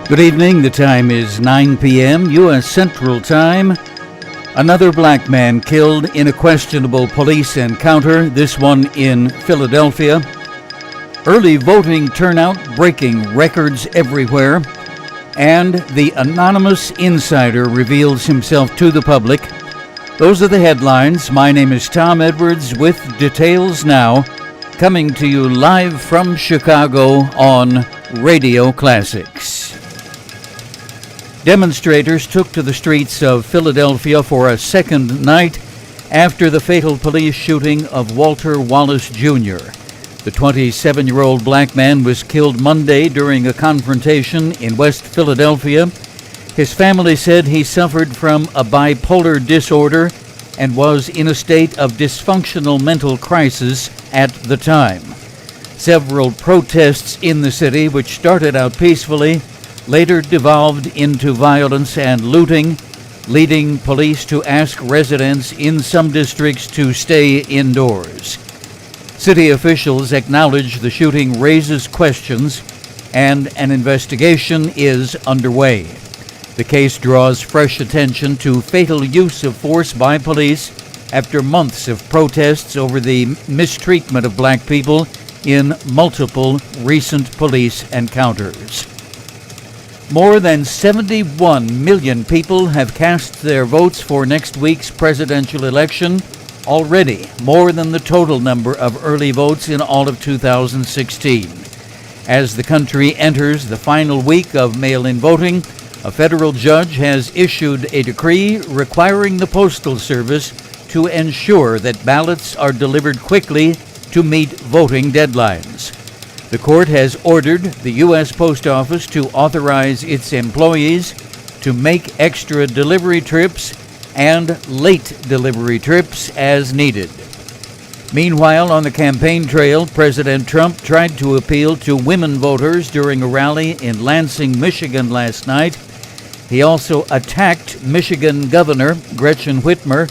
Good evening. The time is 9 p.m. U.S. Central Time. Another black man killed in a questionable police encounter, this one in Philadelphia. Early voting turnout breaking records everywhere. And the anonymous insider reveals himself to the public. Those are the headlines. My name is Tom Edwards with details now, coming to you live from Chicago on Radio Classics. Demonstrators took to the streets of Philadelphia for a second night after the fatal police shooting of Walter Wallace Jr. The 27-year-old black man was killed Monday during a confrontation in West Philadelphia. His family said he suffered from a bipolar disorder and was in a state of dysfunctional mental crisis at the time. Several protests in the city, which started out peacefully, later devolved into violence and looting, leading police to ask residents in some districts to stay indoors. City officials acknowledge the shooting raises questions and an investigation is underway. The case draws fresh attention to fatal use of force by police after months of protests over the mistreatment of black people in multiple recent police encounters. More than 71 million people have cast their votes for next week's presidential election, already more than the total number of early votes in all of 2016. As the country enters the final week of mail-in voting, a federal judge has issued a decree requiring the Postal Service to ensure that ballots are delivered quickly to meet voting deadlines. The court has ordered the U.S. Post Office to authorize its employees to make extra delivery trips and late delivery trips as needed. Meanwhile, on the campaign trail, President Trump tried to appeal to women voters during a rally in Lansing, Michigan last night. He also attacked Michigan Governor Gretchen Whitmer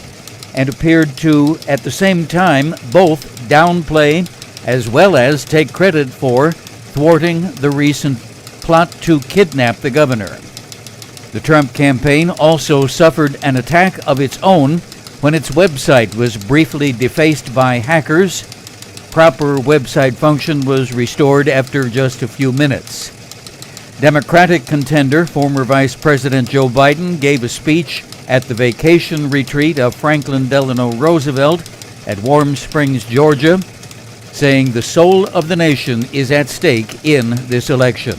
and appeared to, at the same time, both downplay as well as take credit for thwarting the recent plot to kidnap the governor. The Trump campaign also suffered an attack of its own when its website was briefly defaced by hackers. Proper website function was restored after just a few minutes. Democratic contender, former Vice President Joe Biden, gave a speech at the vacation retreat of Franklin Delano Roosevelt at Warm Springs, Georgia, saying the soul of the nation is at stake in this election.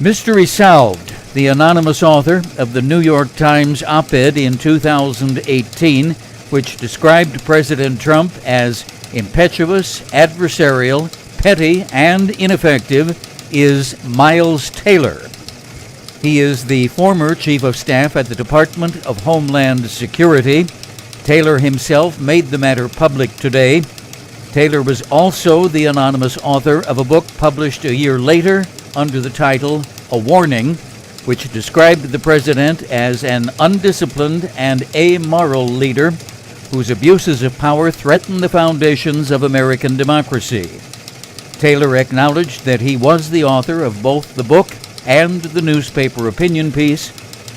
Mystery solved. The anonymous author of the New York Times op-ed in 2018, which described President Trump as impetuous, adversarial, petty, and ineffective, is Miles Taylor. He is the former chief of staff at the Department of Homeland Security. Taylor himself made the matter public today. Taylor was also the anonymous author of a book published a year later under the title A Warning, which described the president as an undisciplined and amoral leader whose abuses of power threaten the foundations of American democracy. Taylor acknowledged that he was the author of both the book and the newspaper opinion piece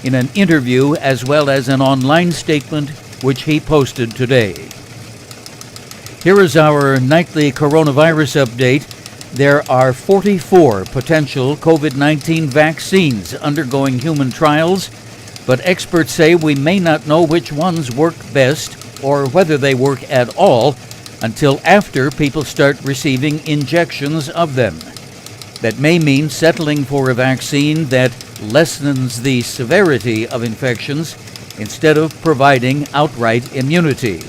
in an interview as well as an online statement which he posted today. Here is our nightly coronavirus update. There are 44 potential COVID-19 vaccines undergoing human trials, but experts say we may not know which ones work best or whether they work at all until after people start receiving injections of them. That may mean settling for a vaccine that lessens the severity of infections instead of providing outright immunity.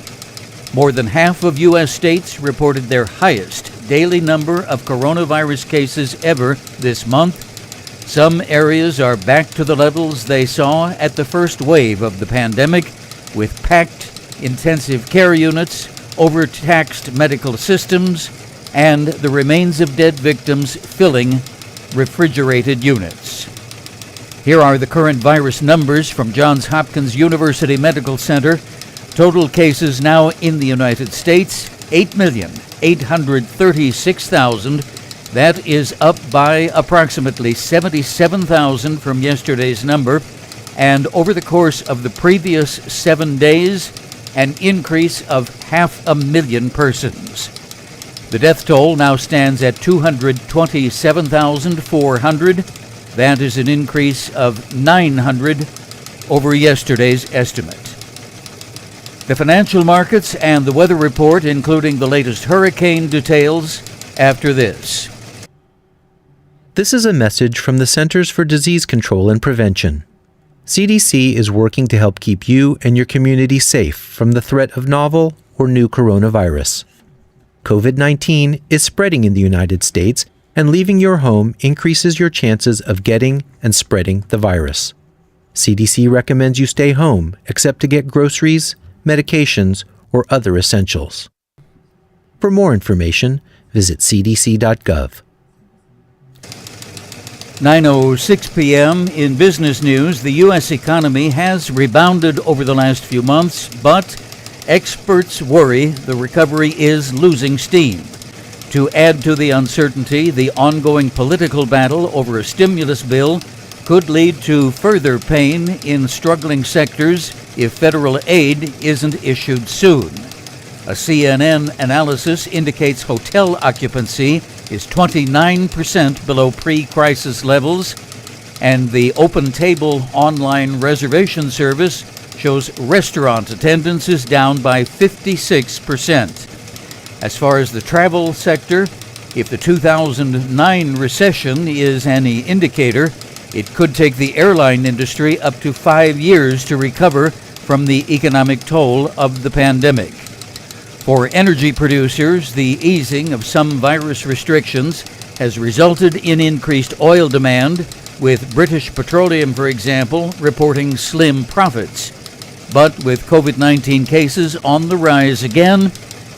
More than half of U.S. states reported their highest daily number of coronavirus cases ever this month. Some areas are back to the levels they saw at the first wave of the pandemic, with packed intensive care units, overtaxed medical systems, and the remains of dead victims filling refrigerated units. Here are the current virus numbers from Johns Hopkins University Medical Center. Total cases now in the United States, 8,836,000 That is up by approximately 77,000 from yesterday's number, and over the course of the previous 7 days, an increase of 500,000 persons. The death toll now stands at 227,400. That is an increase of 900 over yesterday's estimate. The financial markets and the weather report, including the latest hurricane details, after this. This is a message from the Centers for Disease Control and Prevention. CDC is working to help keep you and your community safe from the threat of novel or new coronavirus. COVID-19 is spreading in the United States, and leaving your home increases your chances of getting and spreading the virus. CDC recommends you stay home except to get groceries, medications, or other essentials. For more information, visit cdc.gov. 9:06 p.m. In business news, the U.S. economy has rebounded over the last few months, but experts worry the recovery is losing steam. To add to the uncertainty, the ongoing political battle over a stimulus bill could lead to further pain in struggling sectors if federal aid isn't issued soon. A CNN analysis indicates hotel occupancy is 29% below pre-crisis levels, and the OpenTable online reservation service shows restaurant attendance is down by 56%. As far as the travel sector, if the 2009 recession is any indicator, it could take the airline industry up to 5 years to recover from the economic toll of the pandemic. For energy producers, the easing of some virus restrictions has resulted in increased oil demand, with British Petroleum, for example, reporting slim profits. But with COVID-19 cases on the rise again,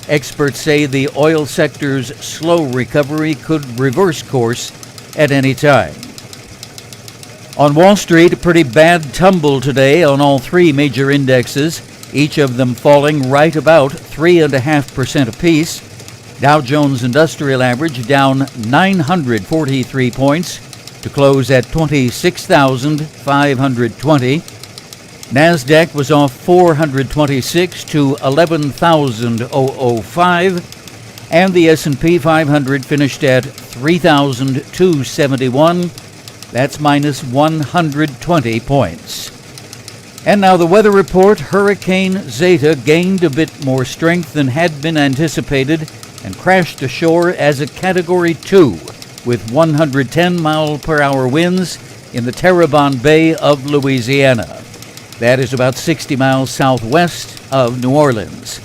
experts say the oil sector's slow recovery could reverse course at any time. On Wall Street, a pretty bad tumble today on all three major indexes, each of them falling right about 3.5% apiece. Dow Jones Industrial Average down 943 points to close at 26,520. NASDAQ was off 426 to 11,005, and the S&P 500 finished at 3,271. That's minus 120 points. And now the weather report. Hurricane Zeta gained a bit more strength than had been anticipated and crashed ashore as a Category 2 with 110-mile-per-hour winds in the Terrebonne Bay of Louisiana. That is about 60 miles southwest of New Orleans.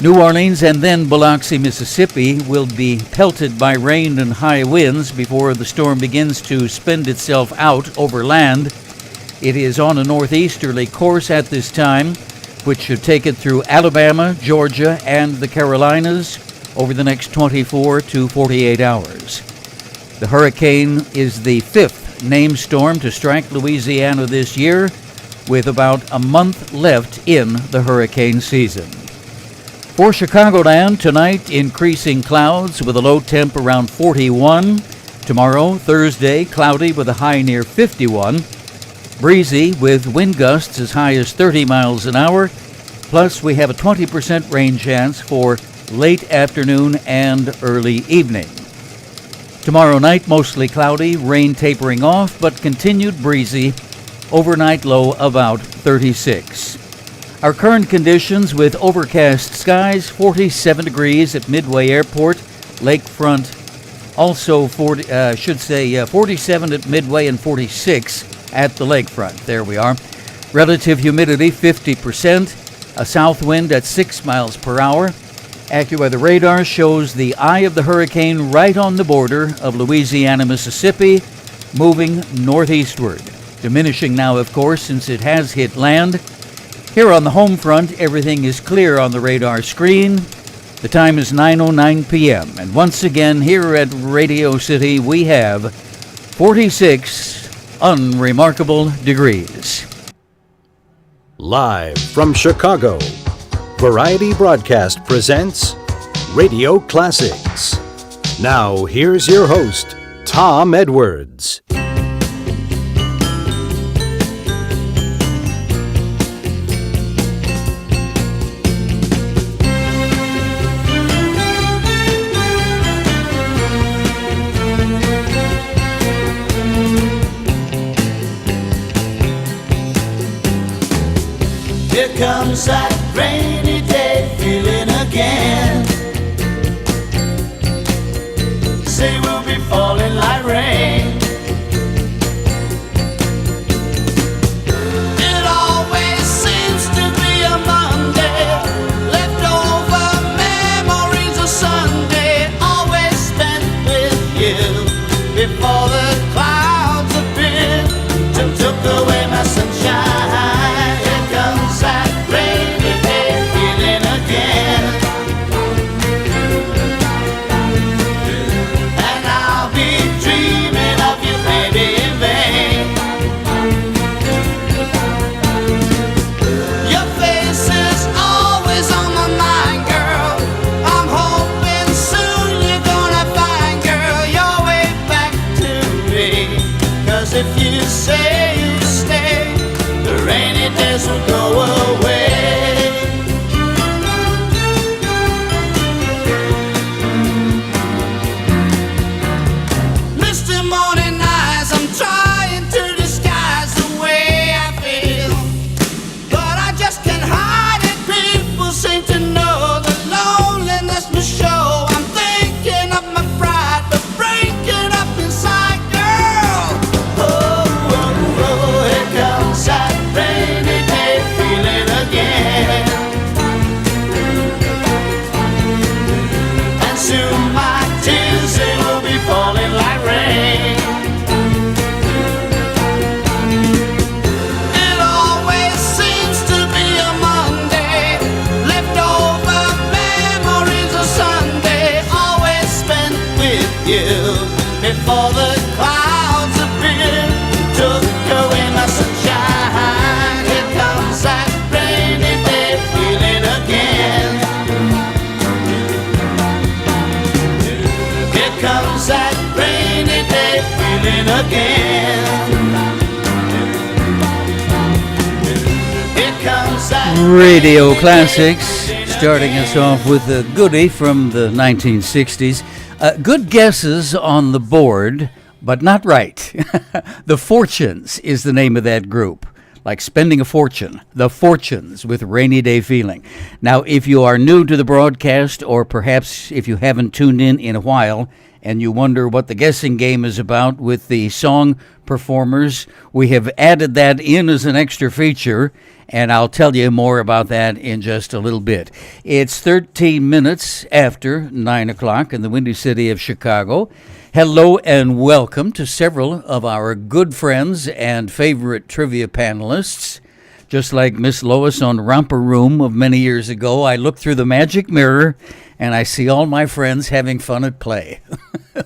New Orleans and then Biloxi, Mississippi will be pelted by rain and high winds before the storm begins to spend itself out over land. It is on a northeasterly course at this time, which should take it through Alabama, Georgia, and the Carolinas over the next 24 to 48 hours. The hurricane is the fifth named storm to strike Louisiana this year, with about a month left in the hurricane season. For Chicagoland, tonight, increasing clouds with a low temp around 41. Tomorrow, Thursday, cloudy with a high near 51. Breezy with wind gusts as high as 30 miles an hour. Plus, we have a 20% rain chance for late afternoon and early evening. Tomorrow night, mostly cloudy, rain tapering off, but continued breezy. Overnight low about 36. Our current conditions with overcast skies, 47 degrees at Midway Airport, Lakefront, also 47 at Midway and 46 at the Lakefront. There we are. Relative humidity 50%, a south wind at 6 miles per hour. AccuWeather radar shows the eye of the hurricane right on the border of Louisiana, Mississippi, moving northeastward. Diminishing now, of course, since it has hit land. Here on the home front, everything is clear on the radar screen. The time is 9:09 p.m. And once again, here at Radio City, we have 46 unremarkable degrees. Live from Chicago, Variety Broadcast presents Radio Classics. Now, here's your host, Tom Edwards. Here comes that rainy day feeling again. Say we'll be falling like rain. It always seems to be a Monday, leftover memories of Sunday, always spent with you before the clouds appeared and took away my sunshine. Here comes that rainy day feeling again. And I'll be dreaming of you, baby, in vain. Your face is always on my mind, girl. I'm hoping soon you're gonna find, girl, your way back to me. 'Cause if you say you stay, the rainy days will go away. Misty morning eyes, I'm trying to disguise the way I feel, but I just can't hide it. People seem to know the loneliness must show. I'm thinking of my pride, but breaking up inside, girl. Oh, oh, oh, here comes that rainy day feeling again. And soon my tears, they will be falling like rain. It always seems to be a Monday, leftover memories of Sunday, always spent with you before the clouds appeared, took away my sunshine. Here comes that rainy day feeling again. Here comes that rainy day feeling again. Here comes that Radio Classics, starting us off with a goodie from the 1960s. Good guesses on the board, but not right. The Fortunes is the name of that group. Like spending a fortune. The Fortunes with Rainy Day Feeling. Now, if you are new to the broadcast, or perhaps if you haven't tuned in a while, and you wonder what the guessing game is about with the song performers, we have added that in as an extra feature, and I'll tell you more about that in just a little bit. It's 13 minutes after 9 o'clock in the Windy City of Chicago. Hello and welcome to several of our good friends and favorite trivia panelists. Just like Miss Lois on Romper Room of many years ago, I look through the magic mirror and I see all my friends having fun at play.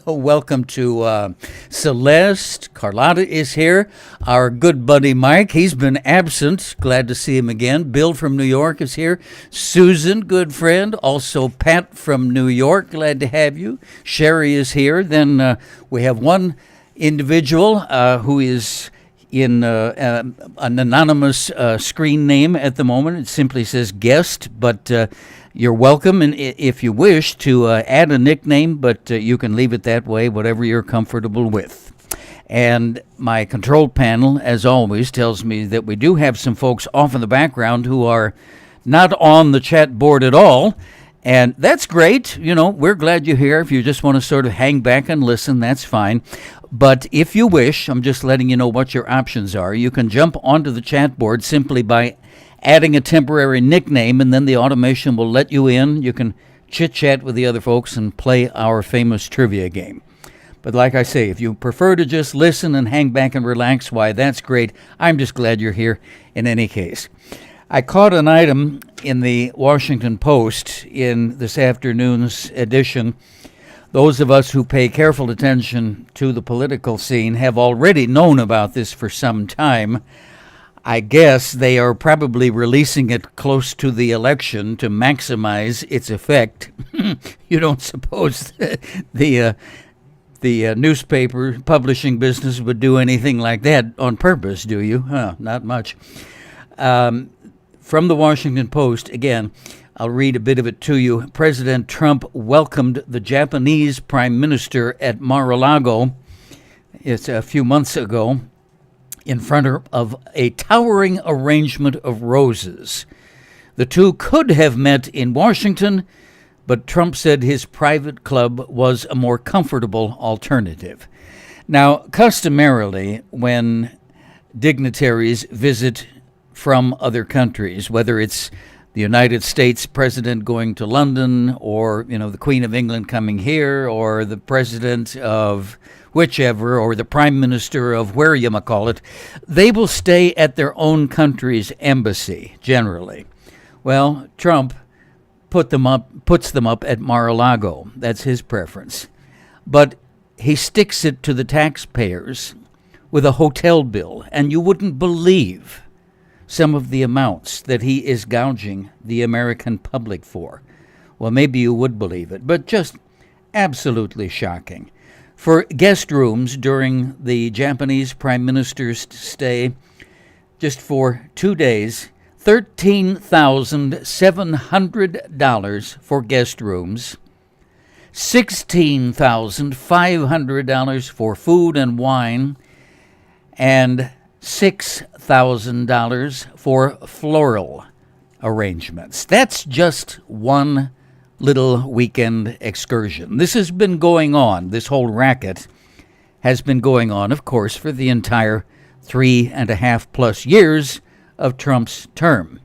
Welcome to Celeste. Carlotta is here. Our good buddy Mike, he's been absent. Glad to see him again. Bill from New York is here. Susan, good friend. Also Pat from New York, glad to have you. Sherry is here. Then we have one individual who is in an anonymous screen name at the moment. It simply says guest, but you're welcome, and if you wish to add a nickname, but you can leave it that way, whatever you're comfortable with. And my control panel, as always, tells me that we do have some folks off in the background who are not on the chat board at all, and that's great. You know, we're glad you're here. If you just want to sort of hang back and listen, that's fine. But if you wish, I'm just letting you know what your options are. You can jump onto the chat board simply by adding a temporary nickname, and then the automation will let you in. You can chit-chat with the other folks and play our famous trivia game. But like I say, if you prefer to just listen and hang back and relax, why, that's great. I'm just glad you're here in any case. I caught an item in the Washington Post in this afternoon's edition. Those of us who pay careful attention to the political scene have already known about this for some time. I guess they are probably releasing it close to the election to maximize its effect. You don't suppose the newspaper publishing business would do anything like that on purpose, do you? Not much. From the Washington Post, again, I'll read a bit of it to you. President Trump welcomed the Japanese Prime Minister at Mar-a-Lago. It's a few months ago, in front of a towering arrangement of roses. The two could have met in Washington, but Trump said his private club was a more comfortable alternative. Now, customarily, when dignitaries visit from other countries, whether it's the United States president going to London, or, the Queen of England coming here, or the president of whichever, or the prime minister of where you might call it, they will stay at their own country's embassy, generally. Well, Trump puts them up at Mar-a-Lago. That's his preference. But he sticks it to the taxpayers with a hotel bill, and you wouldn't believe some of the amounts that he is gouging the American public for. Well, maybe you would believe it, but just absolutely shocking. For guest rooms during the Japanese Prime Minister's stay, just for 2 days, $13,700 for guest rooms, $16,500 for food and wine, and $6,000 for floral arrangements. That's just one little weekend excursion. This has been going on. This whole racket has been going on, of course, for the entire 3.5+ years of Trump's term.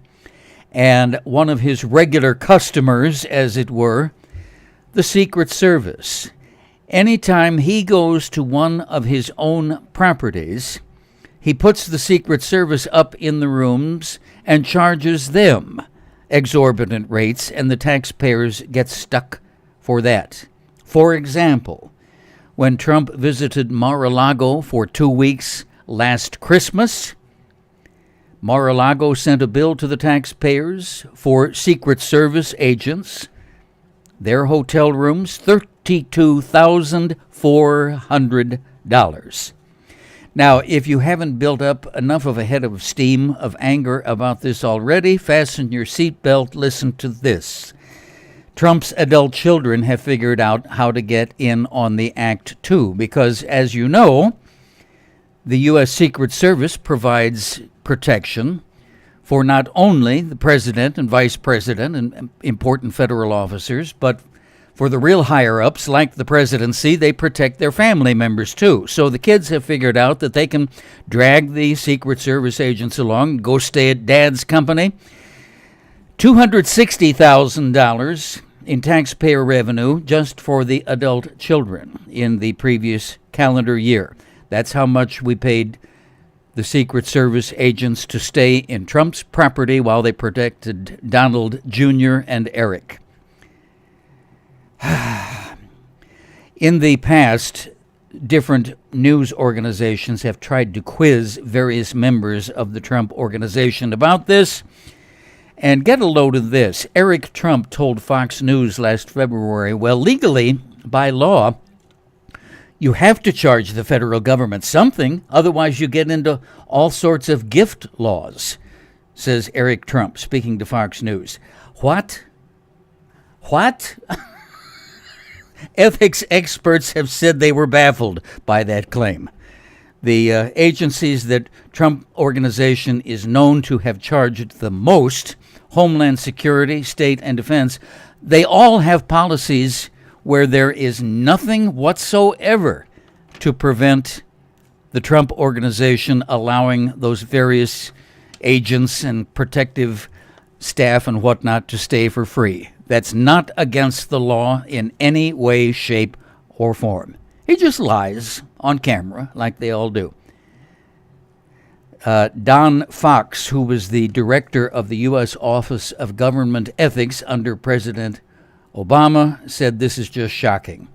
And one of his regular customers, as it were, the Secret Service. Anytime he goes to one of his own properties, he puts the Secret Service up in the rooms and charges them exorbitant rates, and the taxpayers get stuck for that. For example, when Trump visited Mar-a-Lago for 2 weeks last Christmas, Mar-a-Lago sent a bill to the taxpayers for Secret Service agents, their hotel rooms, $32,400. Now, if you haven't built up enough of a head of steam of anger about this already, fasten your seatbelt. Listen to this. Trump's adult children have figured out how to get in on the act, too, because, as you know, the U.S. Secret Service provides protection for not only the president and vice president and important federal officers, but for the real higher-ups, like the presidency, they protect their family members, too. So the kids have figured out that they can drag the Secret Service agents along, go stay at Dad's company. $260,000 in taxpayer revenue just for the adult children in the previous calendar year. That's how much we paid the Secret Service agents to stay in Trump's property while they protected Donald Jr. and Eric. In the past, different news organizations have tried to quiz various members of the Trump organization about this. And get a load of this. Eric Trump told Fox News last February, well, legally, by law, you have to charge the federal government something, otherwise you get into all sorts of gift laws, says Eric Trump, speaking to Fox News. What? Ethics experts have said they were baffled by that claim. The agencies that Trump organization is known to have charged the most, Homeland Security, State, and Defense, they all have policies where there is nothing whatsoever to prevent the Trump organization allowing those various agents and protective staff and whatnot to stay for free. That's not against the law in any way, shape, or form. He just lies on camera like they all do. Don Fox, who was the director of the U.S. Office of Government Ethics under President Obama, said this is just shocking.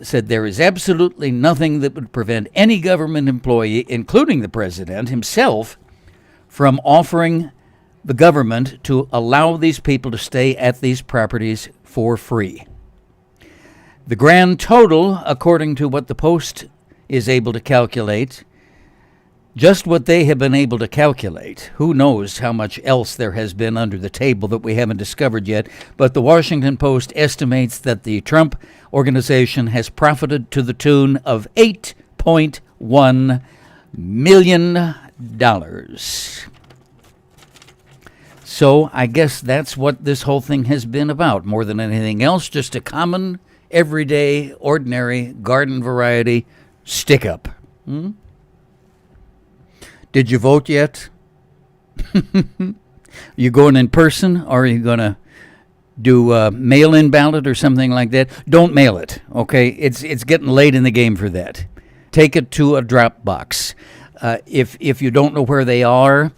Said there is absolutely nothing that would prevent any government employee, including the president himself, from offering the government to allow these people to stay at these properties for free. The grand total, according to what the Post is able to calculate, just what they have been able to calculate. Who knows how much else there has been under the table that we haven't discovered yet, but the Washington Post estimates that the Trump organization has profited to the tune of $8.1 million. So I guess that's what this whole thing has been about, more than anything else, just a common, everyday, ordinary, garden variety stick-up. Did you vote yet? You going in person, or are you going to do a mail-in ballot or something like that? Don't mail it, okay? It's getting late in the game for that. Take it to a drop box. If you don't know where they are,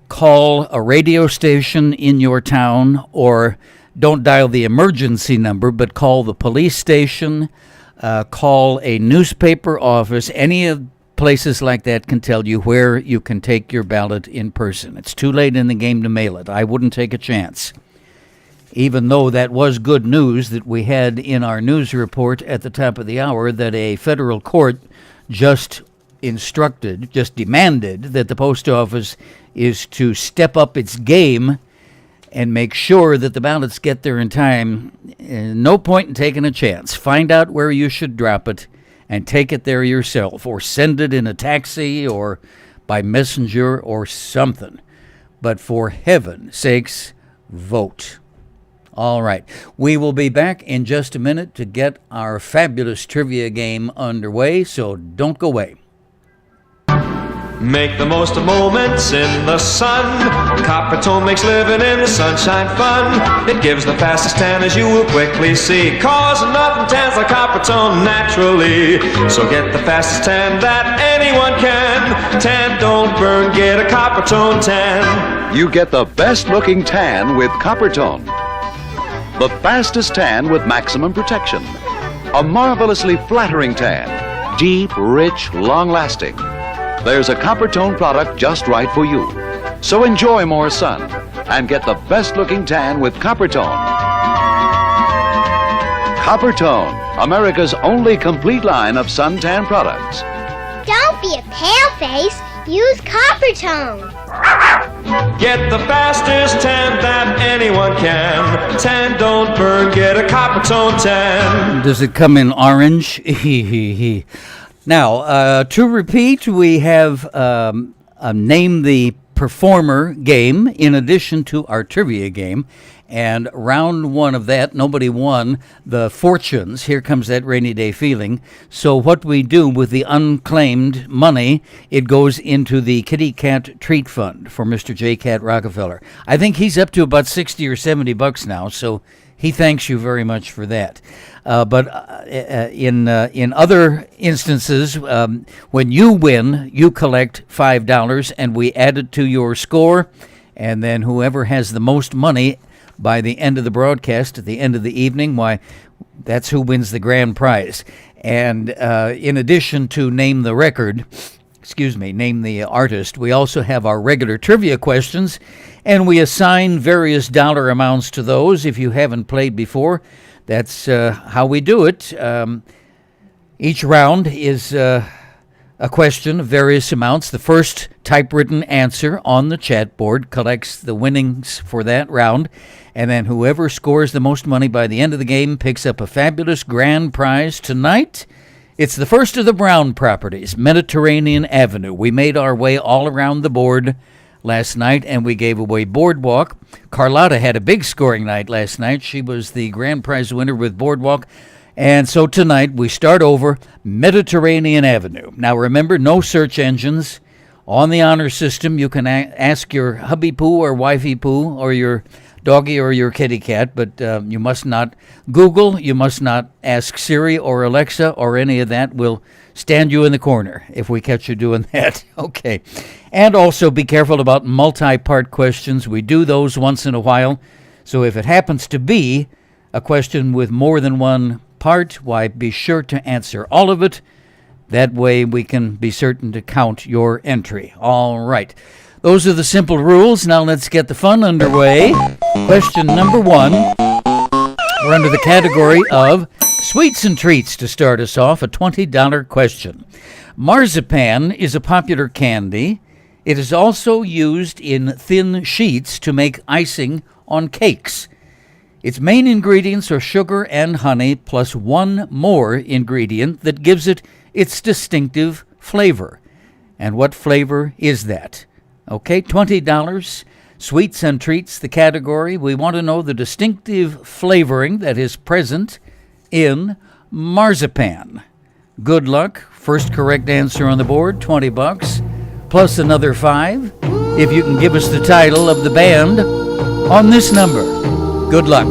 call a radio station in your town, or don't dial the emergency number, but call the police station, call a newspaper office. Any of places like that can tell you where you can take your ballot in person. It's too late in the game to mail it. I wouldn't take a chance. Even though that was good news that we had in our news report at the top of the hour that a federal court just demanded that the post office is to step up its game and make sure that the ballots get there in time. No point in taking a chance. Find out where you should drop it and take it there yourself, or send it in a taxi or by messenger or something. But for heaven's sakes, vote. All right. We will be back in just a minute to get our fabulous trivia game underway, so don't go away. Make the most of moments in the sun. Coppertone makes living in the sunshine fun. It gives the fastest tan, as you will quickly see, cause nothing tans like Coppertone naturally. So get the fastest tan that anyone can. Tan, don't burn, get a Coppertone tan. You get the best looking tan with Coppertone. The fastest tan with maximum protection. A marvelously flattering tan. Deep, rich, long lasting. There's a Coppertone product just right for you. So enjoy more sun and get the best looking tan with Coppertone. Coppertone, America's only complete line of suntan products. Don't be a paleface. Use Coppertone. Get the fastest tan that anyone can. Tan, don't burn, get a Coppertone tan. Does it come in orange? Now, to repeat, we have Name the Performer game in addition to our trivia game. And round one of that, nobody won the fortunes. Here comes that rainy day feeling. So what we do with the unclaimed money, it goes into the Kitty Cat Treat Fund for Mr. J. Cat Rockefeller. I think he's up to about $60 or $70 now, so he thanks you very much for that. But in other instances, when you win, you collect $5 and we add it to your score, and then whoever has the most money by the end of the broadcast, at the end of the evening, why, that's who wins the grand prize. And in addition to Name the Artist, we also have our regular trivia questions, and we assign various dollar amounts to those. If you haven't played before, that's how we do it. Each round is a question of various amounts. The first typewritten answer on the chat board collects the winnings for that round, and then whoever scores the most money by the end of the game picks up a fabulous grand prize. Tonight, it's the first of the Brown properties, Mediterranean Avenue. We made our way all around the board last night, and we gave away Boardwalk. Carlotta had a big scoring night last night. She was the grand prize winner with Boardwalk. And so tonight we start over Mediterranean Avenue. Now remember, no search engines. On the honor system, you can ask your hubby poo or wifey poo or your doggy or your kitty cat, but you must not Google, you must not ask Siri or Alexa or any of that. We'll stand you in the corner if we catch you doing that. Okay. And also be careful about multi-part questions. We do those once in a while. So if it happens to be a question with more than one part, why, be sure to answer all of it. That way we can be certain to count your entry. All right. Those are the simple rules. Now let's get the fun underway. Question number 1. We're under the category of sweets and treats to start us off, a $20 question. Marzipan is a popular candy. It is also used in thin sheets to make icing on cakes. Its main ingredients are sugar and honey, plus one more ingredient that gives it its distinctive flavor. And what flavor is that? Okay, $20. Sweets and treats, the category. We want to know the distinctive flavoring that is present in marzipan. Good luck. First correct answer on the board, $20, plus another $5 if you can give us the title of the band on this number. Good luck.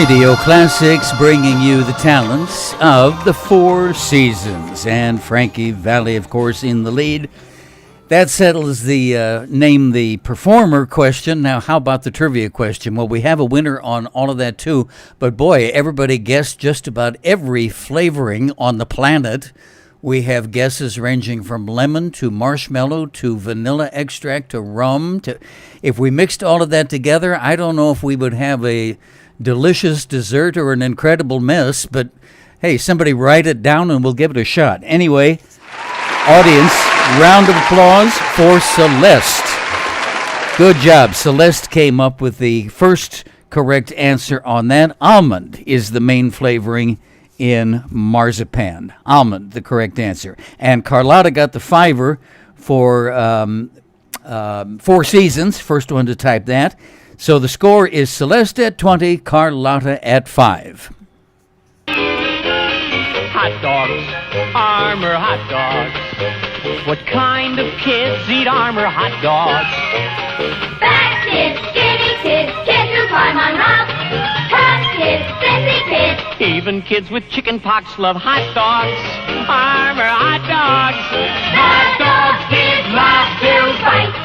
Radio Classics, bringing you the talents of the Four Seasons, and Frankie Valli, of course, in the lead. That settles the name the performer question. Now, how about the trivia question? Well, we have a winner on all of that, too. But, boy, everybody guessed just about every flavoring on the planet. We have guesses ranging from lemon to marshmallow to vanilla extract to rum. If we mixed all of that together, I don't know if we would have a delicious dessert or an incredible mess, but hey, somebody write it down and we'll give it a shot. Anyway, audience, round of applause for Celeste. Good job. Celeste came up with the first correct answer on that. Almond is the main flavoring in marzipan. Almond, the correct answer. And Carlotta got the $5 for Four Seasons, first one to type that. So the score is Celeste at 20, Carlotta at 5. Hot dogs, Armour hot dogs. What kind of kids eat Armour hot dogs? Fat kids, skinny kids, kids who climb on rocks. Tough kids, sissy kids. Even kids with chicken pox love hot dogs. Armour hot dogs. Hot dogs kids love to bite.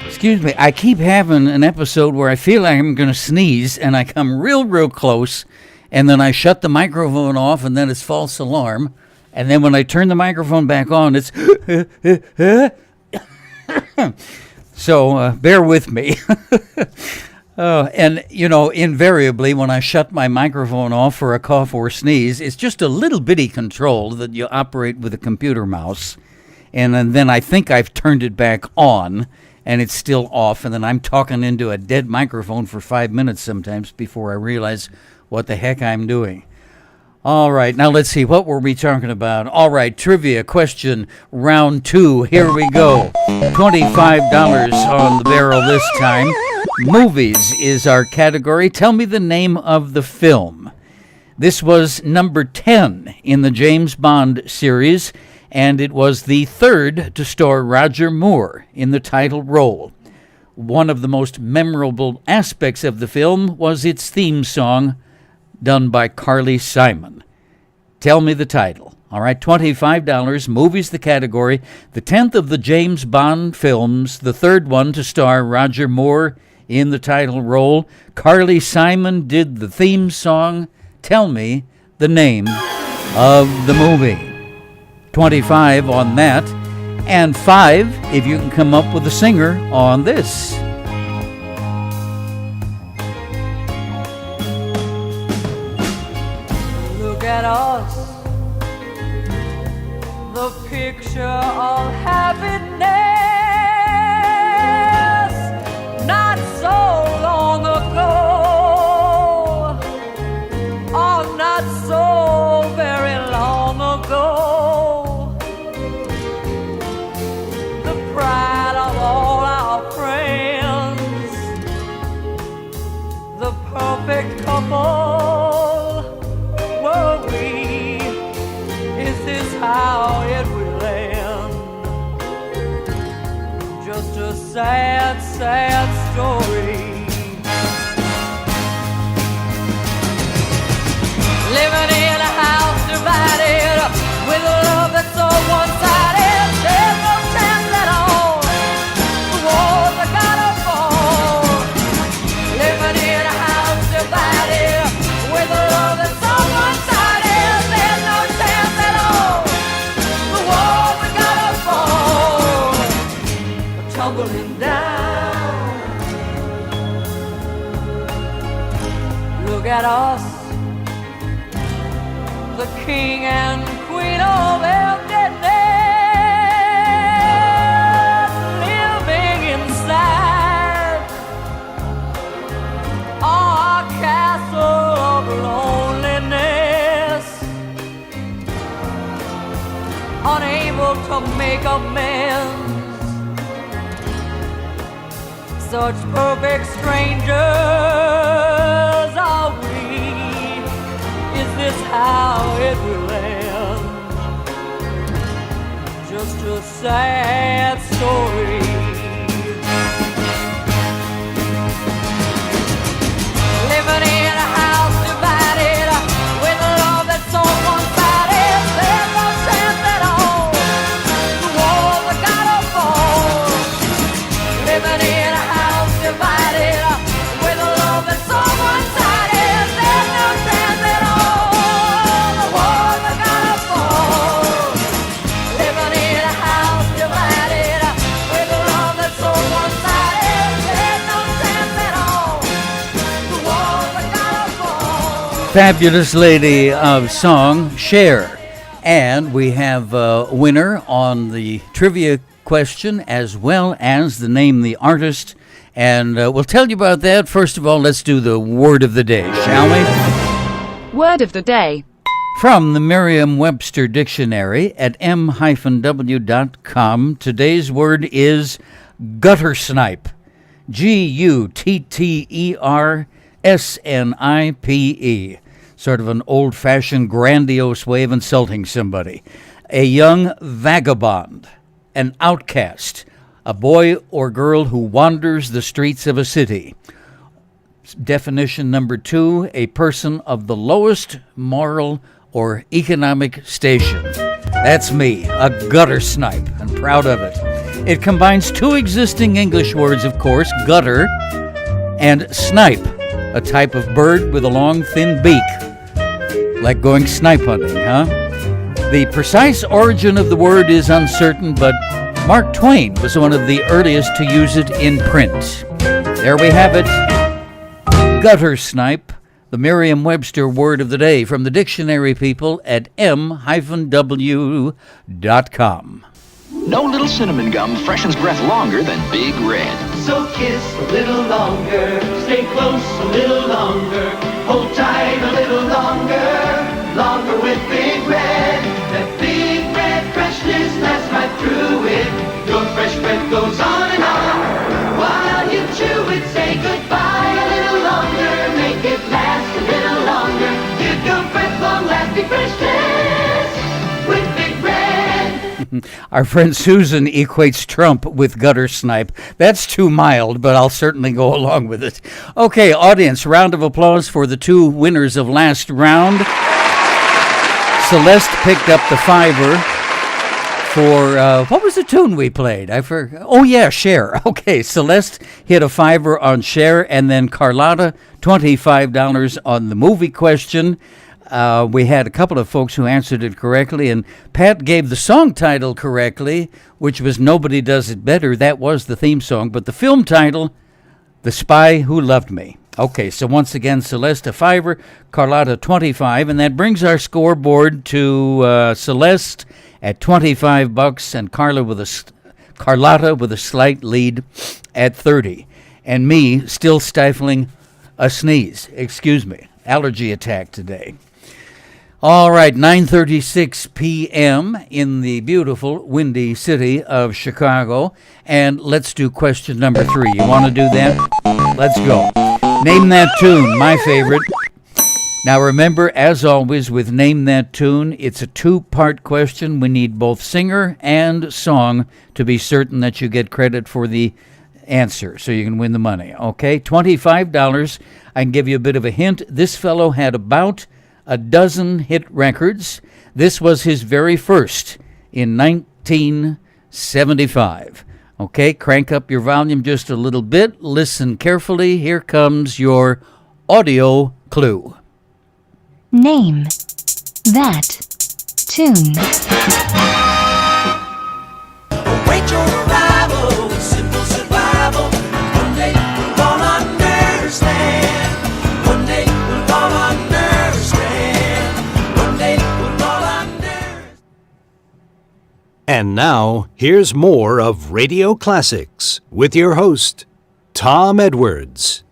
Excuse me, I keep having an episode where I feel like I'm going to sneeze, and I come real close, and then I shut the microphone off, and then it's false alarm. And then when I turn the microphone back on, it's so bear with me. And, you know, invariably when I shut my microphone off for a cough or sneeze, it's just a little bitty control that you operate with a computer mouse. And then I think I've turned it back on, and it's still off. And then I'm talking into a dead microphone for 5 minutes sometimes before I realize what the heck I'm doing. All right, now let's see, what were we talking about? All right, trivia question, round 2. Here we go. $25 on the barrel this time. Movies is our category. Tell me the name of the film. This was number 10 in the James Bond series, and it was the third to star Roger Moore in the title role. One of the most memorable aspects of the film was its theme song, done by Carly Simon. Tell me the title. All right, $25, movies the category, the 10th of the James Bond films, the third one to star Roger Moore in the title role. Carly Simon did the theme song. Tell me the name of the movie. 25 on that, and 5 if you can come up with a singer on this. Look at us, the picture of happiness. Not so long ago, or not so very long ago. The pride of all our friends, the perfect couple were we. Is this how it will end? Just a sad, sad story. Living in a house divided with a love that's so one-sided. There's no chance at all. The walls are gotta fall. Living in a house divided with a love that's so one-sided. There's no chance at all. The walls are gotta fall. Tumbling down. Look at us, the king and queen of emptiness, living inside our castle of loneliness, unable to make amends. Such perfect strangers are we. Is this how it will end? Just a sad story. Living in a house divided with a love that's so one-sided. There's no chance at all. The walls are gotta fall. Living in a house divided with a love that's so one-sided. There's no chance at all. The walls are gotta fall. Living in a house divided with a love that's so one-sided. There's no chance at all. The walls are gotta fall. Fabulous lady of song, Cher. And we have a winner on the trivia question as well as the name the artist. And we'll tell you about that. First of all, let's do the word of the day, shall we? Word of the day. From the Merriam-Webster Dictionary at m-w.com, today's word is gutter snipe. Guttersnipe. Sort of an old-fashioned, grandiose way of insulting somebody. A young vagabond, an outcast, a boy or girl who wanders the streets of a city. Definition number 2, a person of the lowest moral or economic station. That's me, a gutter snipe. I'm proud of it. It combines 2 existing English words, of course, gutter and snipe, a type of bird with a long, thin beak. Like going snipe hunting, huh? The precise origin of the word is uncertain, but Mark Twain was one of the earliest to use it in print. There we have it. Gutter snipe, the Merriam-Webster word of the day from the dictionary people at m-w.com. No little cinnamon gum freshens breath longer than Big Red. So kiss a little longer, stay close a little longer, hold tight a little longer, longer with Big Red. That Big Red freshness lasts right through it. Your fresh breath goes on and on. While you chew it, say goodbye a little longer, make it last a little longer. Give your breath long-lasting freshness with Big Red. Our friend Susan equates Trump with gutter snipe. That's too mild, but I'll certainly go along with it. Okay, audience, round of applause for the two winners of last round. Celeste picked up the $5 for, what was the tune we played? I forgot. Oh, yeah, Cher. Okay, Celeste hit a $5 on Cher, and then Carlotta, $25 on the movie question. We had a couple of folks who answered it correctly, and Pat gave the song title correctly, which was Nobody Does It Better. That was the theme song, but the film title, The Spy Who Loved Me. Okay, so once again, Celeste a $5, Carlotta 25, and that brings our scoreboard to Celeste at $25 and Carlotta with a slight lead at 30, and me still stifling a sneeze. Excuse me, allergy attack today. All right, 9:36 p.m. in the beautiful, windy city of Chicago. And let's do question number 3. You want to do that? Let's go. Name that tune, my favorite. Now remember, as always, with Name That Tune, it's a 2-part question. We need both singer and song to be certain that you get credit for the answer so you can win the money. Okay, $25. I can give you a bit of a hint. This fellow had about a dozen hit records. This was his very first in 1975. Okay, crank up your volume just a little bit. Listen carefully. Here comes your audio clue. Name that tune. Await your arrival, simple survival. One day we'll all understand. One day we'll all understand. One day we'll all understand. And now, here's more of Radio Classics with your host, Tom Edwards.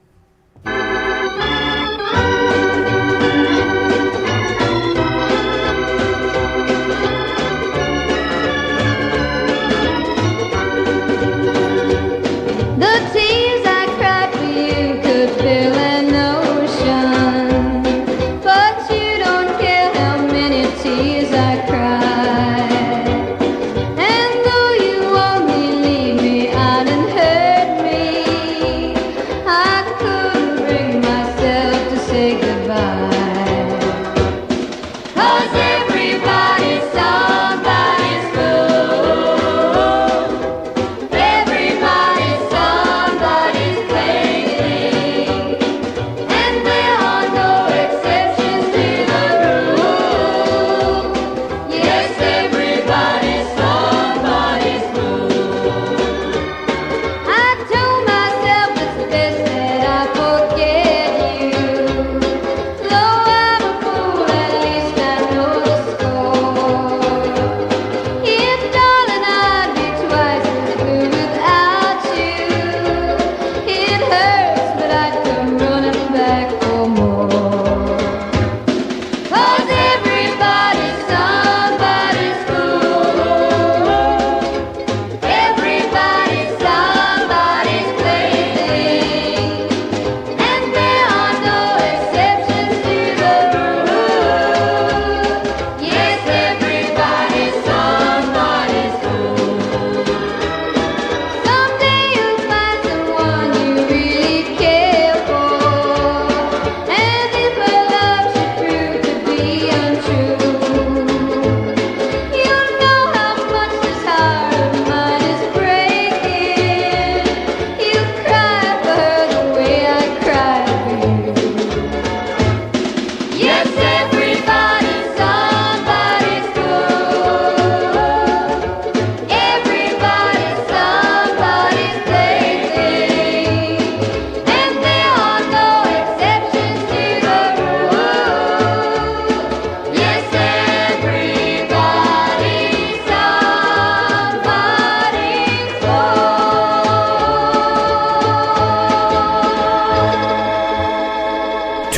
The tears I cried for you could fill an ocean, but you don't care how many tears I cried. And though you only leave me out and hurt me, I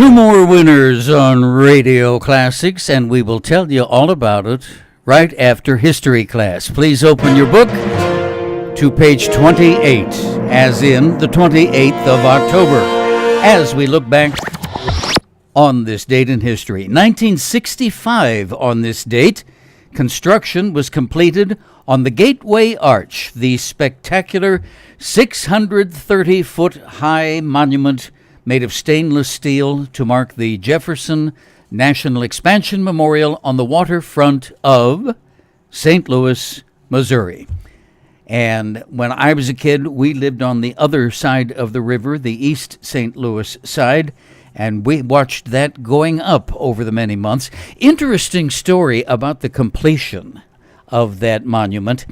Two more winners on Radio Classics, and we will tell you all about it right after history class. Please open your book to page 28, as in the 28th of October, as we look back on this date in history. 1965 on this date, construction was completed on the Gateway Arch, the spectacular 630-foot high monument made of stainless steel to mark the Jefferson National Expansion Memorial on the waterfront of St. Louis, Missouri. And when I was a kid, we lived on the other side of the river, the East St. Louis side, and we watched that going up over the many months. Interesting story about the completion of that monument.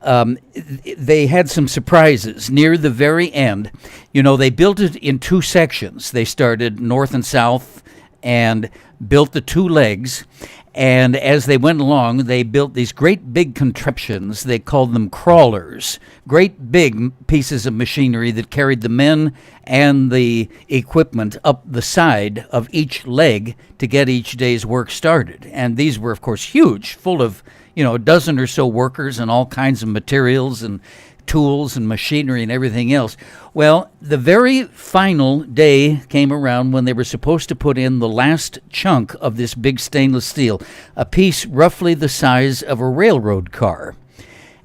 They had some surprises near the very end. You know, they built it in two sections. They started north and south and built the two legs. And as they went along, they built these great big contraptions. They called them crawlers, great big pieces of machinery that carried the men and the equipment up the side of each leg to get each day's work started. And these were, of course, huge, full of, a dozen or so workers and all kinds of materials and tools and machinery and everything else. Well, the very final day came around when they were supposed to put in the last chunk of this big stainless steel, a piece roughly the size of a railroad car.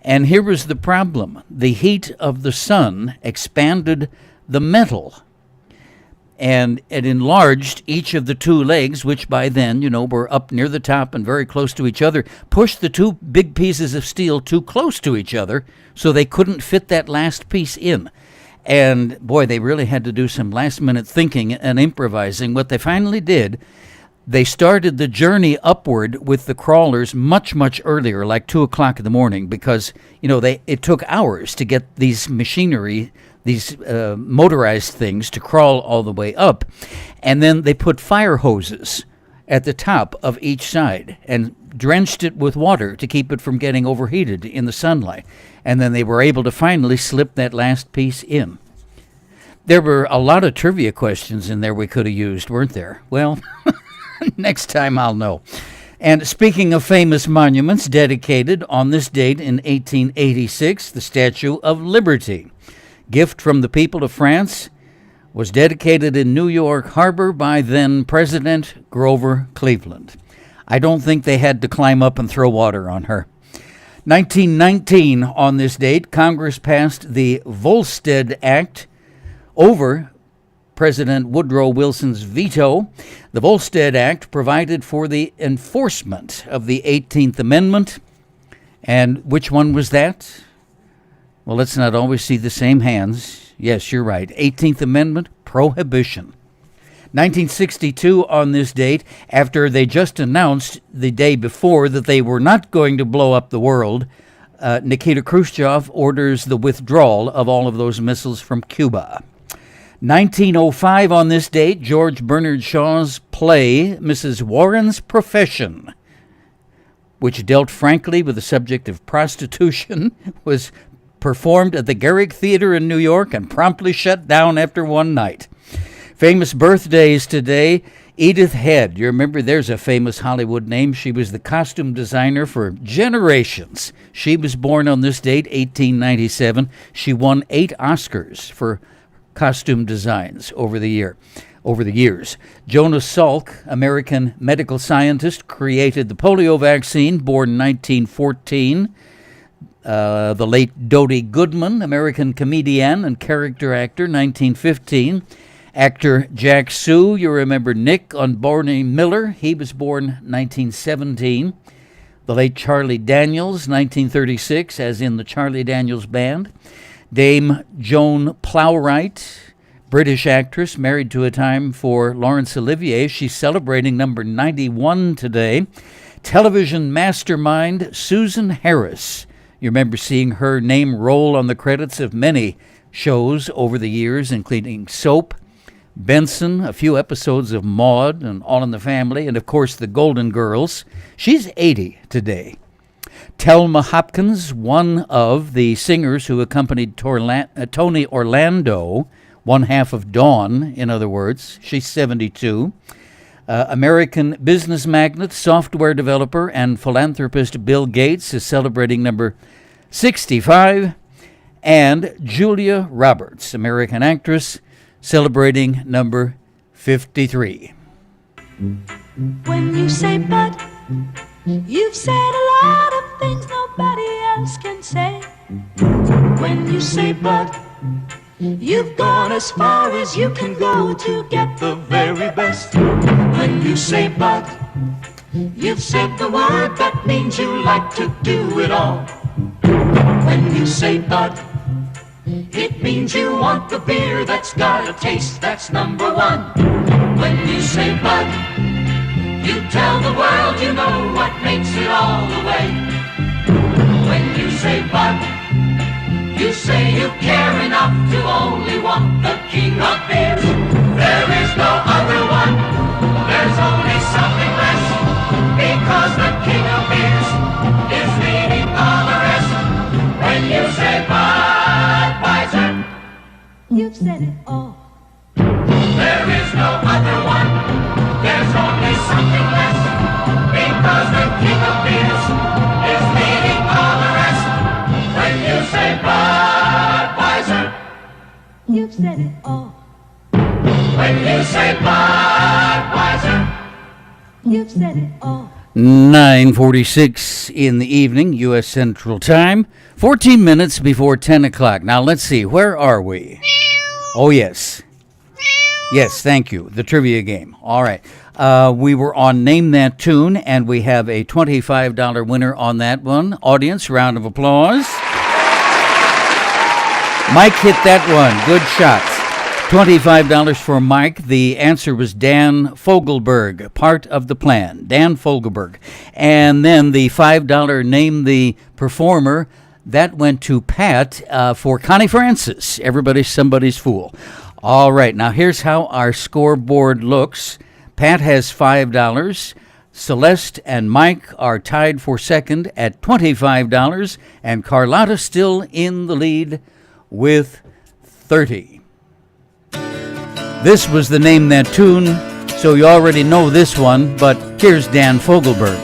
And here was the problem. The heat of the sun expanded the metal, and it enlarged each of the two legs, which by then, were up near the top and very close to each other, pushed the two big pieces of steel too close to each other, so they couldn't fit that last piece in. And boy, they really had to do some last-minute thinking and improvising. What they finally did, they started the journey upward with the crawlers much, much earlier, like 2 o'clock in the morning, because, it took hours to get these machinery, these motorized things, to crawl all the way up. And then they put fire hoses at the top of each side and drenched it with water to keep it from getting overheated in the sunlight. And then they were able to finally slip that last piece in. There were a lot of trivia questions in there we could have used, weren't there? Well, next time I'll know. And speaking of famous monuments dedicated on this date in 1886, the Statue of Liberty, gift from the people of France, was dedicated in New York Harbor by then President Grover Cleveland. I don't think they had to climb up and throw water on her. 1919, on this date, Congress passed the Volstead Act over President Woodrow Wilson's veto. The Volstead Act provided for the enforcement of the 18th Amendment. And which one was that? Well, let's not always see the same hands. Yes, you're right. 18th Amendment, prohibition. 1962 on this date, after they just announced the day before that they were not going to blow up the world, Nikita Khrushchev orders the withdrawal of all of those missiles from Cuba. 1905 on this date, George Bernard Shaw's play, Mrs. Warren's Profession, which dealt frankly with the subject of prostitution, was performed at the Garrick Theater in New York and promptly shut down after one night. Famous birthdays today. Edith Head. You remember, there's a famous Hollywood name. She was the costume designer for generations. She was born on this date, 1897. She won 8 Oscars for costume designs over the years. Jonas Salk, American medical scientist, created the polio vaccine, born 1914. The late Dodie Goodman, American comedian and character actor, 1915. Actor Jack Sue, you remember Nick on Barney Miller. He was born 1917. The late Charlie Daniels, 1936, as in the Charlie Daniels Band. Dame Joan Plowright, British actress, married to a time for Laurence Olivier. She's celebrating number 91 today. Television mastermind Susan Harris. You remember seeing her name roll on the credits of many shows over the years, including Soap, Benson, a few episodes of Maude and All in the Family, and of course the Golden Girls. She's 80 today. Thelma Hopkins, one of the singers who accompanied Tony Orlando one half of Dawn, in other words. She's 72. American business magnate, software developer, and philanthropist Bill Gates is celebrating number 65. And Julia Roberts, American actress, celebrating number 53. When you say but, you've said a lot of things nobody else can say. When you say but, you've gone as far as you can go to get the very best. When you say but, you've said the word that means you like to do it all. When you say but, it means you want the beer that's got a taste that's number one. When you say but, you tell the world you know what makes it all the way. When you say but, you say you care enough to only want the king of beers. There is no other one, there's only something less, because the king of beers is leading all the rest. When you say Budweiser, you've said it all. There is no other one, there's only something less, because the king of beers is leading all the rest. When you say Budweiser, you've said it all. When you say Budweiser, you've said it all. 9:46 in the evening, U.S. Central Time, 14 minutes before 10 o'clock. Now, let's see, where are we? Oh, yes. Yes, thank you, the trivia game. All right. We were on Name That Tune, and we have a $25 winner on that one. Audience, round of applause. Mike hit that one. Good shot. $25 for Mike. The answer was Dan Fogelberg, part of the plan. Dan Fogelberg. And then the $5 Name the Performer, that went to Pat for Connie Francis. Everybody's somebody's fool. All right, now here's how our scoreboard looks. Pat has $5. Celeste and Mike are tied for second at $25. And Carlotta still in the lead with 30. This was the Name That Tune, so you already know this one, but here's Dan Fogelberg.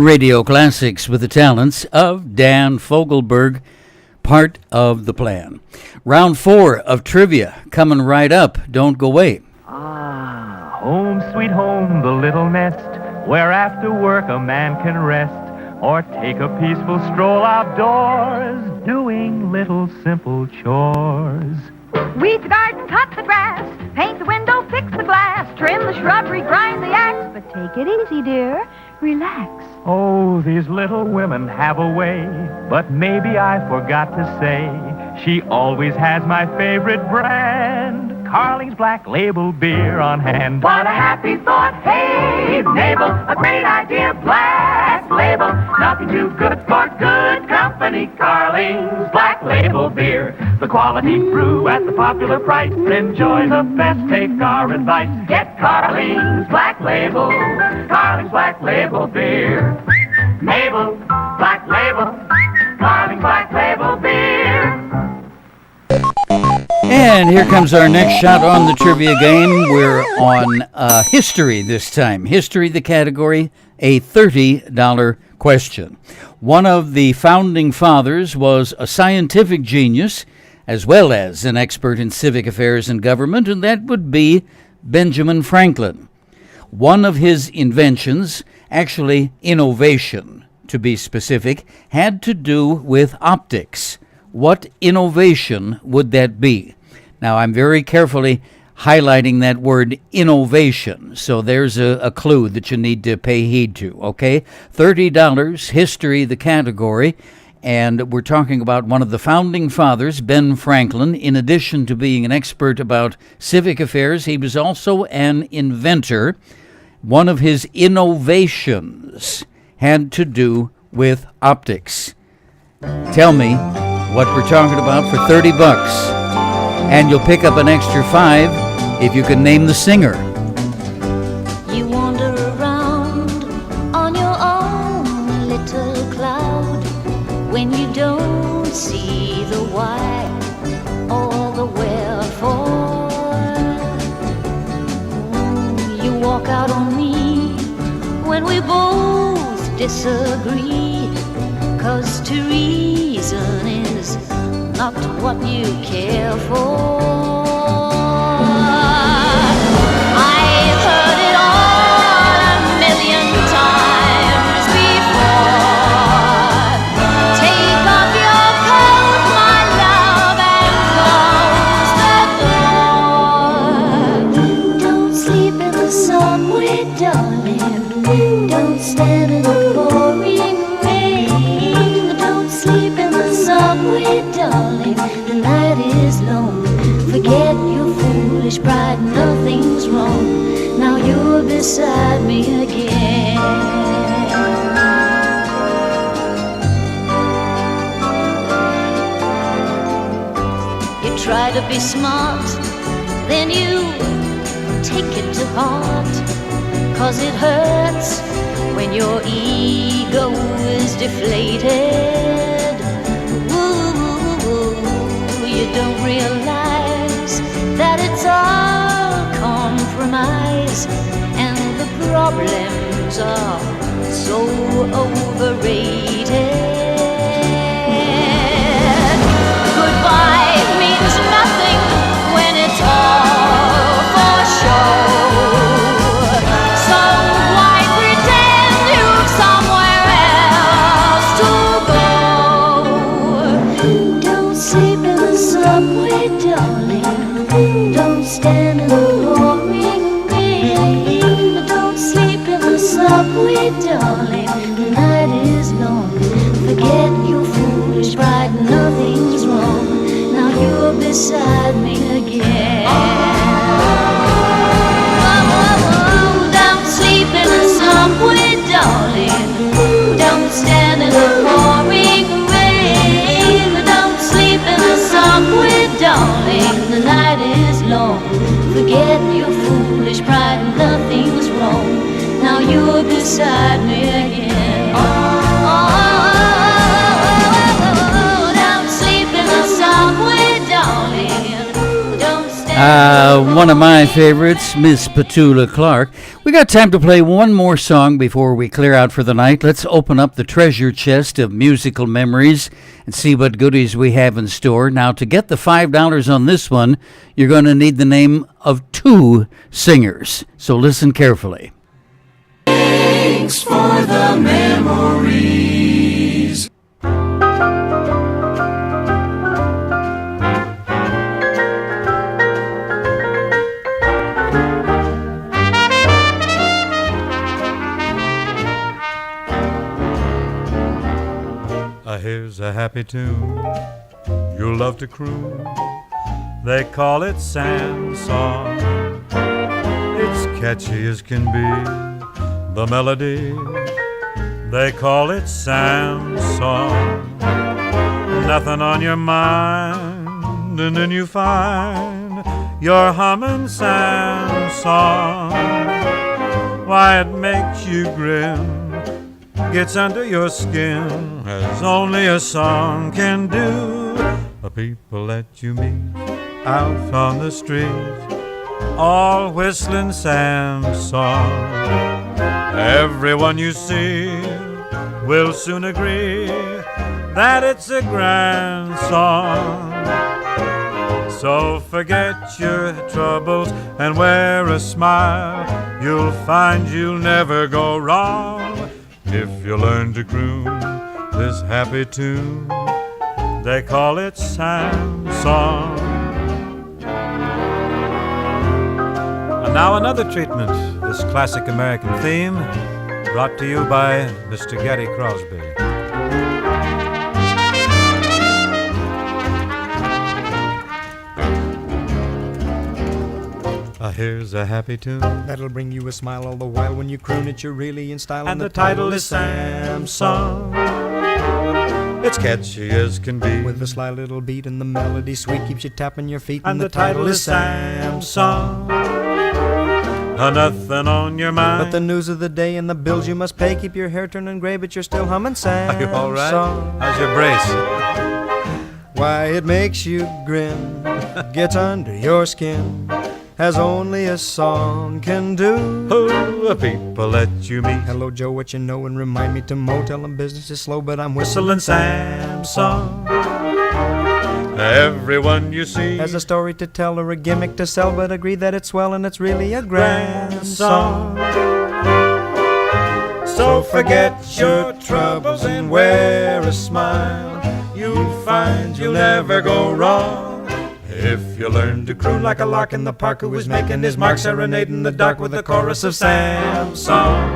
Radio Classics with the talents of Dan Fogelberg, part of the plan. Round 4 of trivia coming right up. Don't go away. Ah, home sweet home, the little nest, where after work a man can rest or take a peaceful stroll outdoors, doing little simple chores. Weed the garden, cut the grass, paint the window, fix the glass, trim the shrubbery, grind the axe. But take it easy, dear. Relax. Oh, these little women have a way, but maybe I forgot to say, she always has my favorite brand, Carling's Black Label beer on hand. What a happy thought, hey, Mabel, a great idea, Black Label, nothing too good for good company, Carling's Black Label beer, the quality brew at the popular price, enjoy the best, take our advice, get Carling's Black Label, Carling's Black Label beer, Mabel, Black Label, Carling's Black Label beer. And here comes our next shot on the trivia game. We're on history this time. History, the category, a $30 question. One of the founding fathers was a scientific genius as well as an expert in civic affairs and government, and that would be Benjamin Franklin. One of his inventions, actually innovation to be specific, had to do with optics. What innovation would that be? Now, I'm very carefully highlighting that word innovation, so there's a clue that you need to pay heed to, okay? $30, history, the category, and we're talking about one of the founding fathers, Ben Franklin. In addition to being an expert about civic affairs, he was also an inventor. One of his innovations had to do with optics. Tell me what we're talking about for $30. And you'll pick up an extra $5 if you can name the singer. You wander around on your own little cloud when you don't see the why or the wherefore. You walk out on me when we both disagree, 'cause to reason is not what you care for. I've heard it all a million times before. Take off your coat, my love, and close the door. Don't sleep in the subway, darling. Don't stand in the pouring rain. Don't sleep in the subway, darling, the night is long. Forget your foolish pride, nothing's wrong. Now you're beside me again. You try to be smart, then you take it to heart, 'cause it hurts when your ego is deflated. You don't realize that it's all compromise, and the problems are so overrated. Goodbye means nothing when it's all for show. So why pretend you've somewhere else to go? Don't sleep in the subway, darling. Don't stand in the pouring rain. Don't sleep in the subway, darling. The night is long. Forget your foolish pride, nothing's wrong. Now you're beside me again. Don't sleep in the subway, darling. Don't stand in the pouring rain. Don't sleep in the subway, darling. The night is long. Forget your foolish pride, nothing's wrong. Now you're beside me again. Don't sleep in the subway, darling. Don't stand One of my favorites, Miss Petula Clark. We got time to play one more song before we clear out for the night. Let's open up the treasure chest of musical memories and see what goodies we have in store. Now, to get the $5 on this one, you're going to need the name of 2 singers. So listen carefully. Thanks for the memories. Here's a happy tune you'll love to croon. They call it Sam's song. It's catchy as can be, the melody. They call it Sam's song. Nothing on your mind, and then you find you're humming Sam's song. Why, it makes you grin, gets under your skin, as only a song can do. The people that you meet out on the street, all whistling Sam's song. Everyone you see will soon agree that it's a grand song. So forget your troubles and wear a smile. You'll find you'll never go wrong if you learn to croon this happy tune. They call it Sam's song. And now another treatment, this classic American theme, brought to you by Mr. Gary Crosby. Here's a happy tune that'll bring you a smile all the while. When you croon it, you're really in style. And the title is Sam's song. It's catchy as can be, with a sly little beat and the melody sweet, keeps you tapping your feet. And the title is Sam's song. Nothing on your mind but the news of the day and the bills you must pay. Keep your hair turning gray, but you're still humming Sam's Are you all right? song. How's your brace? Why, it makes you grin, gets under your skin, as only a song can do. Oh, the people that you meet. Hello, Joe, what you know? And remind me to tell 'em business is slow, but I'm whistling Sam's song. Everyone you see has a story to tell or a gimmick to sell, but agree that it's swell and it's really a grand song. So forget your troubles and wear a smile. You'll find you'll never go wrong if you learn to croon like a lark in the park who is making his mark, serenading the dark with a chorus of Sam's song.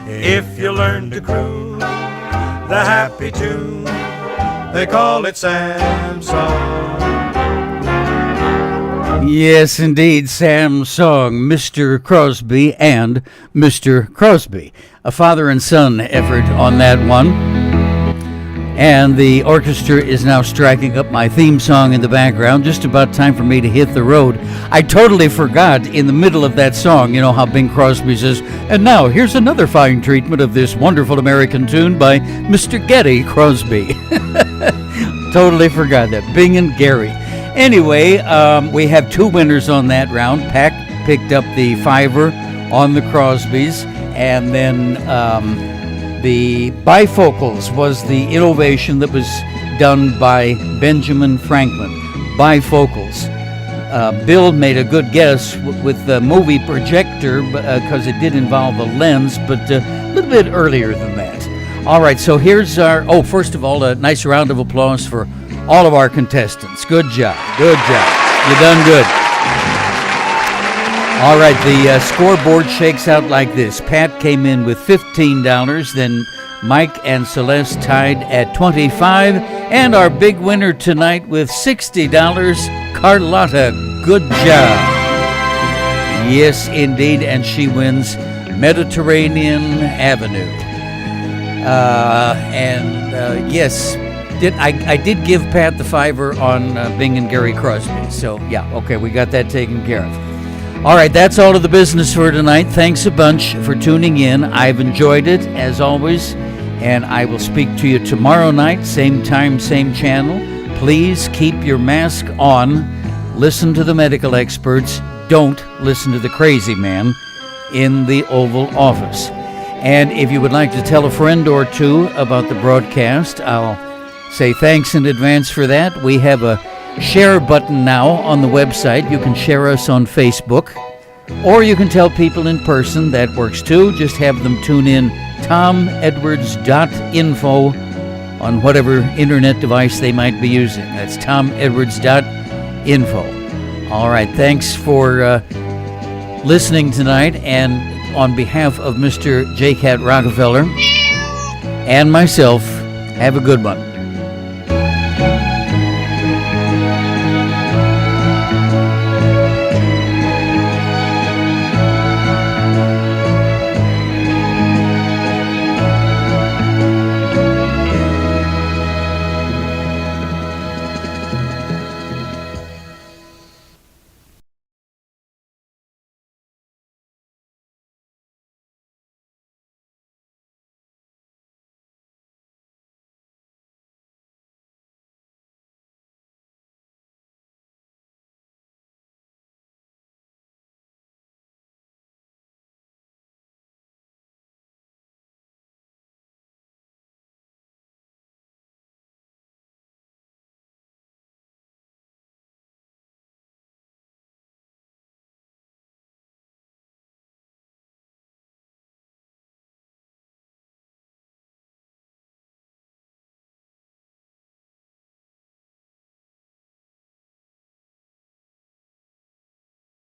If you learn to croon the happy tune, they call it Sam's song. Yes, indeed, Sam's song, Mr. Crosby and Mr. Crosby. A father and son effort on that one. And the orchestra is now striking up my theme song in the background. Just about time for me to hit the road. I totally forgot in the middle of that song, you know how Bing Crosby says, and now here's another fine treatment of this wonderful American tune by Mr. Gary Crosby. Totally forgot that. Bing and Gary. Anyway, we have 2 winners on that round. Pat picked up the $5 on the Crosbys, and then the bifocals was the innovation that was done by Benjamin Franklin. Bifocals. Bill made a good guess with the movie projector because it did involve a lens, but a little bit earlier than that. All right, so here's our... Oh, first of all, a nice round of applause for all of our contestants. Good job. Good job. You done good. All right, the scoreboard shakes out like this. Pat came in with $15, then Mike and Celeste tied at $25, and our big winner tonight with $60, Carlotta. Good job. Yes, indeed, and she wins Mediterranean Avenue. Yes, I did give Pat the $5 on Bing and Gary Crosby. So, yeah, okay, we got that taken care of. All right, that's all of the business for tonight. Thanks a bunch for tuning in. I've enjoyed it, as always, and I will speak to you tomorrow night, same time, same channel. Please keep your mask on. Listen to the medical experts. Don't listen to the crazy man in the Oval Office. And if you would like to tell a friend or two about the broadcast, I'll say thanks in advance for that. We have a share button now on the website. You can share us on Facebook, or you can tell people in person. That works too. Just have them tune in tomedwards.info on whatever internet device they might be using. That's tomedwards.info. All right, thanks for listening tonight, and on behalf of Mr. J. Cat Rockefeller and myself, have a good one.